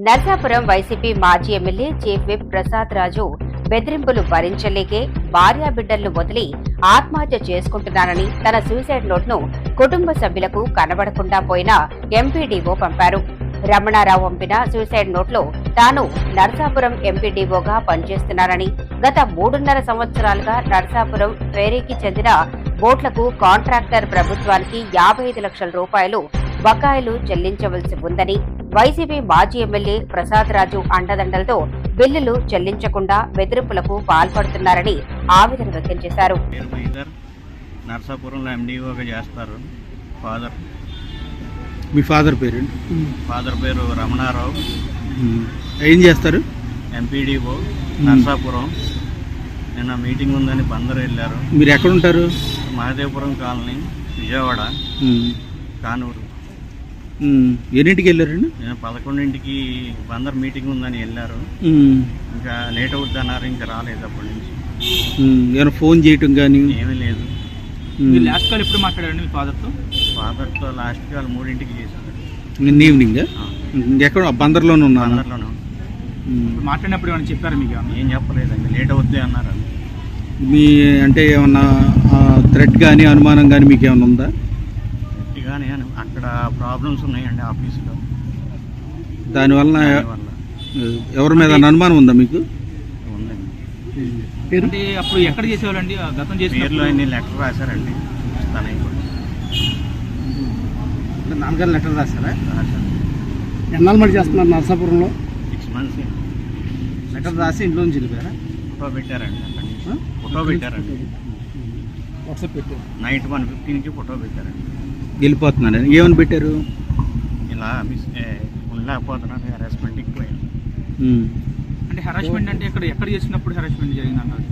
Narsapuram YCP మాజీ MLA chief whip Prasad రాజు బెదిరింపులు భరించలేకే భార్యాబిడ్డలను వదిలి ఆత్మహత్య చేసుకుంటున్నారని తన సూసైడ్ నోట్ను కుటుంబ సభ్యులకు కనబడకుండా పోయిన ఎంపీడీఓ పంపారు. రమణారావు పంపిన సూసైడ్ నోట్లో తాను నర్సాపురం ఎంపీడీఓగా పనిచేస్తున్నానని, గత 3.5 సంవత్సరాలుగా నర్సాపురం ఫేరీకి చెందిన బోట్లకు కాంట్రాక్టర్ ప్రభుత్వానికి 55 లక్షల రూపాయలు బకాయిలు చెల్లించవలసి ఉందని, వైసీపీ మాజీ ఎమ్మెల్యే ప్రసాద్ రాజు అండదండలతో బిల్లులు చెల్లించకుండా బెదిరింపులకు పాల్పడుతున్నారని ఆవేదన వ్యక్తం చేశారు. నర్సాపురంలో ఎండీఓగా చేస్తారు. మీ ఫాదర్ పేరు? ఫాదర్ పేరు రమణారావు. ఏం చేస్తారు? ఎంపీడీఓ నర్సాపురం. నిన్న మీటింగ్ ఉందని బందరు వెళ్ళారు. మీరు ఎక్కడ ఉంటారు? మహదేవపురం కాలనీ, విజయవాడ, కానూరు. ఎన్నింటికి వెళ్ళారండి? నేను 11ంటికి బందర్ మీటింగ్ ఉందని వెళ్ళారు. ఇంకా లేట్ అవుద్ది అన్నారు, ఇంకా రాలేదు అప్పటి నుంచి. ఏమైనా ఫోన్ చేయటం కానీ ఏమీ లేదు. లాస్ట్ కాల్ ఎప్పుడు మాట్లాడారండి మీ ఫాదర్తో? ఫాదర్తో లాస్ట్ కాల్ 3ంటికి చేశారు. నిన్న ఈవినింగ్. ఎక్కడ? బందర్లోనే ఉన్నా. బందర్లోనే మాట్లాడినప్పుడు ఏమైనా చెప్పారు మీకు? ఏం చెప్పలేదండి, లేట్ అవుద్ది అన్నారు. మీ అంటే ఏమన్నా థ్రెట్ కానీ అనుమానం కానీ మీకు ఏమైనా ఉందా? కానీ అక్కడ ప్రాబ్లమ్స్ ఉన్నాయండి ఆఫీస్లో. దానివల్ల ఎవరి మీద అనుమానం ఉందా మీకు? ఉందండి. అంటే అప్పుడు ఎక్కడ చేసేవాళ్ళండి? గతం చేసే పేర్లో అన్ని లెటర్ రాశారండి. తనకి నాన్నగారు లెటర్ రాశారా? రాశారు. ఎన్నాళ్ళు మరి చేస్తున్నారు నర్సాపురంలో? 6 months. లెటర్ రాసి ఇంట్లో నుంచి వెళ్ళిపోయారా? ఫోటో పెట్టారండి. అక్కడి నుంచి ఫోటో పెట్టారండి. వాట్సాప్ పెట్టారు. నైట్ 1:15కి ఫోటో పెట్టారండి. వెళ్ళిపోతున్నాను ఏమని పెట్టారు? ఇలా ఉండలేకపోతున్నాను, హెరాస్మెంట్కి పోయాను. అంటే హెరాస్మెంట్ అంటే ఎక్కడ చేసినప్పుడు హెరాస్మెంట్ జరిగిందన్నారు?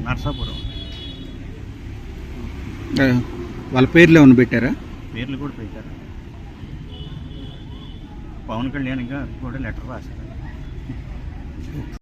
నర్సాపురం. వాళ్ళ పేర్లు ఏమైనా పెట్టారా? పేర్లు కూడా పెట్టారు. పవన్ కళ్యాణ్ గారు కూడా లెటర్ రాశారు.